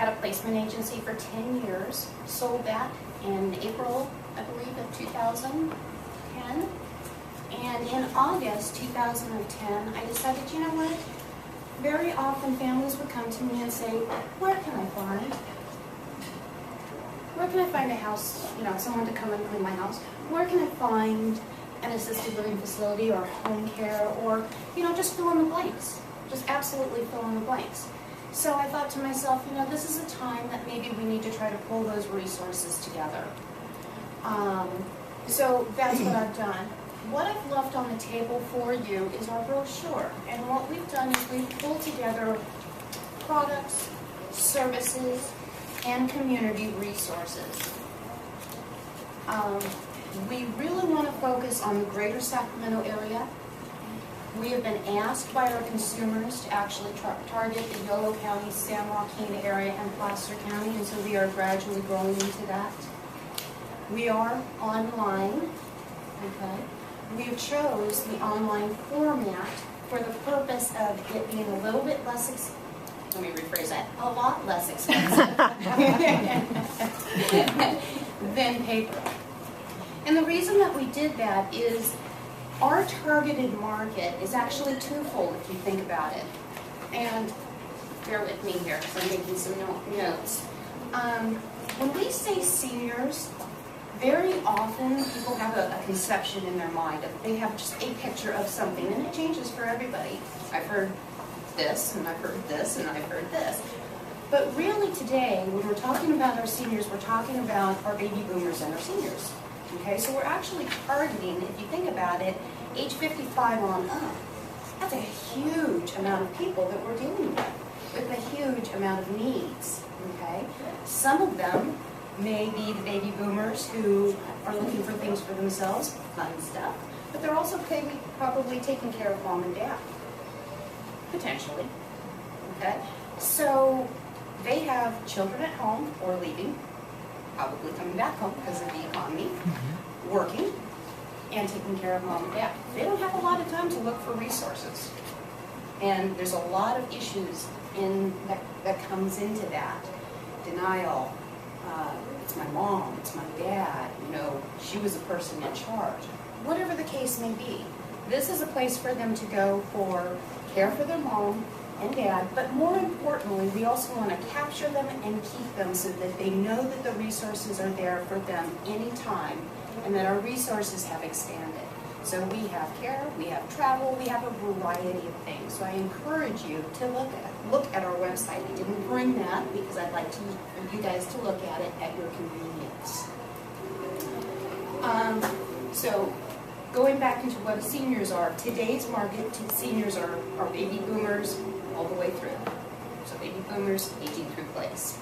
Had a placement agency for 10 years, sold that in April, I believe, of 2010. And in August 2010, I decided, you know what? Very often families would come to me and say, where can I find a house, someone to come and clean my house? Where can I find an assisted living facility or home care or, just fill in the blanks. Just absolutely fill in the blanks. So I thought to myself, this is a time that maybe we need to try to pull those resources together. So that's what I've done. What I've left on the table for you is our brochure. And what we've done is we've pulled together products, services, and community resources. We really want to focus on the greater Sacramento area. We have been asked by our consumers to actually target the Yolo County, San Joaquin area, and Placer County, and so we are gradually growing into that. We are online, okay? We have chose the online format for the purpose of it being a little bit less expensive. Let me rephrase that, a lot less expensive than paper. And the reason that we did that is our targeted market is actually twofold if you think about it. And bear with me here because I'm making some notes. When we say seniors, very often people have a conception in their mind. They have just a picture of something, and it changes for everybody. I've heard this, and I've heard this, and I've heard this. But really today, when we're talking about our seniors, we're talking about our baby boomers and our seniors. Okay, so we're actually targeting, if you think about it, age 55 on up. That's a huge amount of people that we're dealing with a huge amount of needs. Okay, some of them may be the baby boomers who are looking for things for themselves, fun stuff, but they're also probably taking care of mom and dad, potentially. Okay, so they have children at home or leaving, probably coming back home because of the economy, working, and taking care of mom and dad. They don't have a lot of time to look for resources. And there's a lot of issues that comes into that. Denial, it's my mom, it's my dad, she was the person in charge. Whatever the case may be, this is a place for them to go for care for their mom and dad, but more importantly, we also want to capture them and keep them so that they know that the resources are there for them anytime and that our resources have expanded. So we have care, we have travel, we have a variety of things. So I encourage you to look at our website. I didn't bring that because I'd like for you guys to look at it at your convenience. So going back into what seniors are, today's market seniors are baby boomers all the way through. So baby boomers aging through place.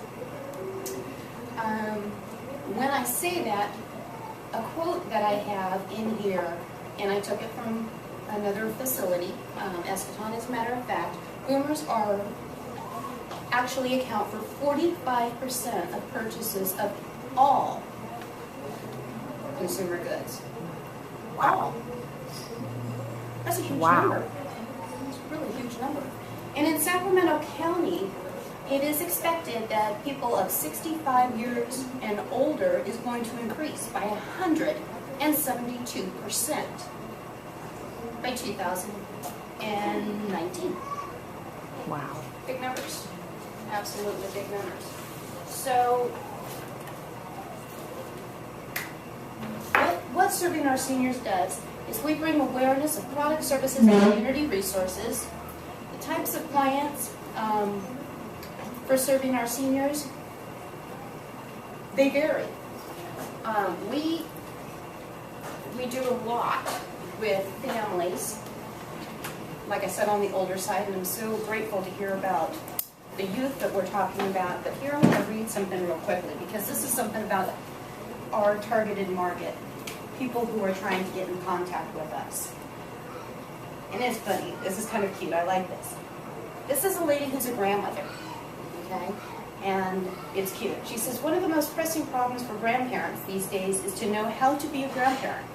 When I say that, a quote that I have in here, and I took it from another facility, Eschaton, as a matter of fact, boomers actually account for 45% of purchases of all consumer goods. Wow. That's a huge number. It's a really huge number. And in Sacramento County, it is expected that people of 65 years and older is going to increase by 172% by 2019. Wow. Big numbers. Absolutely big numbers. So, what Serving Our Seniors does is we bring awareness of product, services, and community resources. The types of clients for Serving Our Seniors, they vary. We do a lot with families, like I said, on the older side, and I'm so grateful to hear about the youth that we're talking about. But here I'm going to read something real quickly because this is something about our targeted market, people who are trying to get in contact with us. And it's funny. This is kind of cute. I like this. This is a lady who's a grandmother, okay? And it's cute. She says, one of the most pressing problems for grandparents these days is to know how to be a grandparent,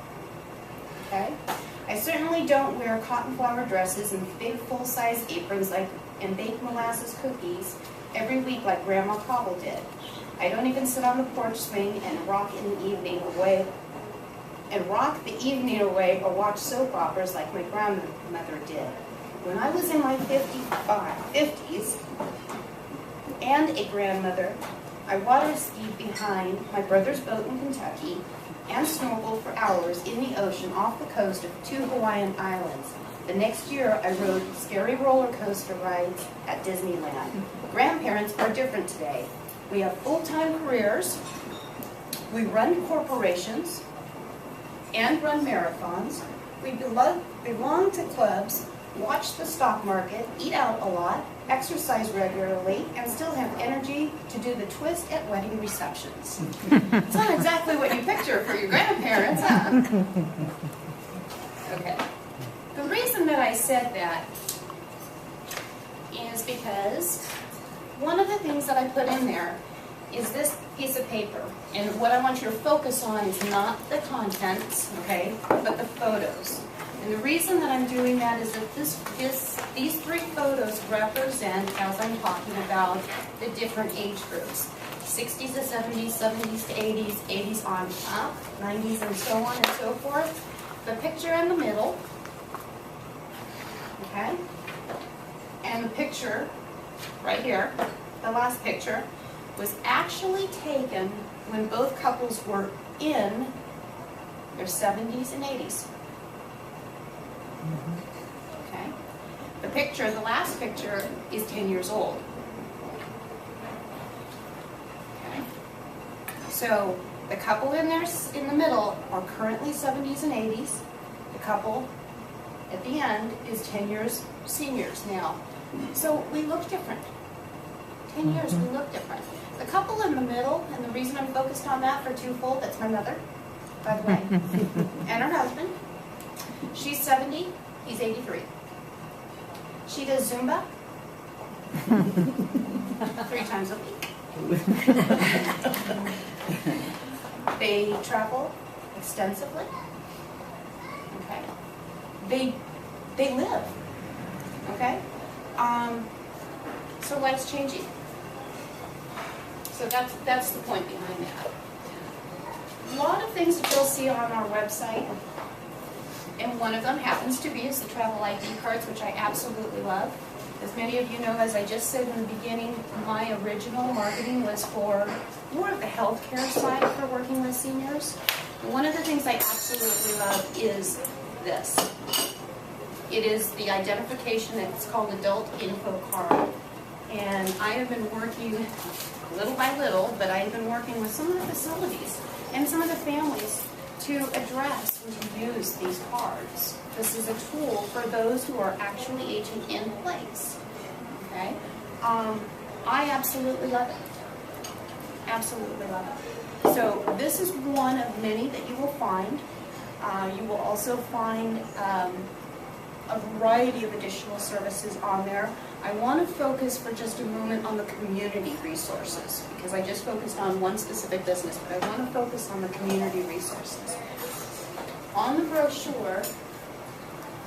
okay? I certainly don't wear cotton flower dresses and big full-size aprons and bake molasses cookies every week like Grandma Cobble did. I don't even sit on the porch swing and rock the evening away or watch soap operas like my grandmother did. When I was in my 50s and a grandmother, I water skied behind my brother's boat in Kentucky and snorkeled for hours in the ocean off the coast of 2 Hawaiian islands. The next year, I rode scary roller coaster rides at Disneyland. Grandparents are different today. We have full-time careers, we run corporations, and run marathons. We belong to clubs, watch the stock market, eat out a lot, exercise regularly, and still have energy to do the twist at wedding receptions. It's not exactly what you picture for your grandparents, huh? Okay. The reason that I said that is because one of the things that I put in there is this piece of paper. And what I want you to focus on is not the contents, okay, but the photos. And the reason that I'm doing that is that these 3 photos represent, as I'm talking about, the different age groups. 60s to 70s, 70s to 80s, 80s on up, 90s and so on and so forth. The picture in the middle, okay, and the picture right here, the last picture, was actually taken when both couples were in their 70s and 80s. Okay. The picture, the last picture, is 10 years old. Okay. So the couple in there in the middle are currently 70s and 80s. The couple at the end is 10 years seniors now. So we look different. 10 years, we look different. The couple in the middle, and the reason I'm focused on that for twofold, that's my mother, by the way, and her husband. She's 70, he's 83. She does Zumba 3 times a week. They travel extensively. Okay. They live. Okay. So life's changing. So that's the point behind that. A lot of things that you'll see on our website, and one of them happens to be is the travel ID cards, which I absolutely love. As many of you know, as I just said in the beginning, my original marketing was for more of the healthcare side for working with seniors. And one of the things I absolutely love is this. It is the identification, it's called Adult Info Card. And I have been working little by little, but I have been working with some of the facilities and some of the families to address and to use these cards. This is a tool for those who are actually aging in place. Okay? I absolutely love it. Absolutely love it. So this is one of many that you will find. You will also find a variety of additional services on there. I want to focus for just a moment on the community resources because I just focused on one specific business, but I want to focus on the community resources. On the brochure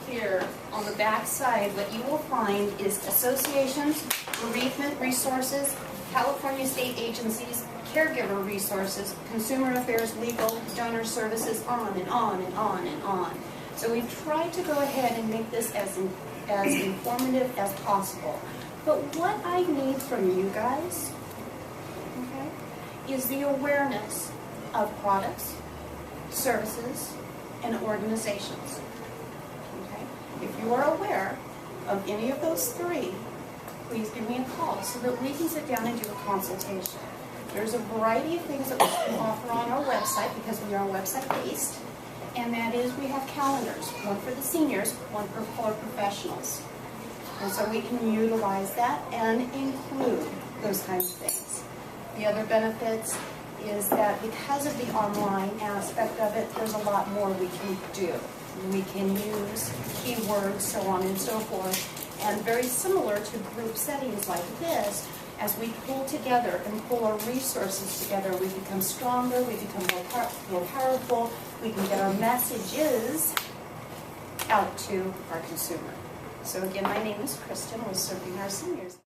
here on the back side, what you will find is associations, bereavement resources, California state agencies, caregiver resources, consumer affairs, legal, donor services, on and on and on and on. So we've tried to go ahead and make this as informative as possible. But what I need from you guys, okay, is the awareness of products, services, and organizations. Okay? If you are aware of any of those 3, please give me a call so that we can sit down and do a consultation. There's a variety of things that we can offer on our website because we are website-based. And that is we have calendars, one for the seniors, one for professionals. And so we can utilize that and include those kinds of things. The other benefits is that because of the online aspect of it, there's a lot more we can do. We can use keywords, so on and so forth. And very similar to group settings like this, as we pull together and pull our resources together, we become stronger, we become more powerful, we can get our messages out to our consumer. So again, my name is Kristin, we're serving our seniors.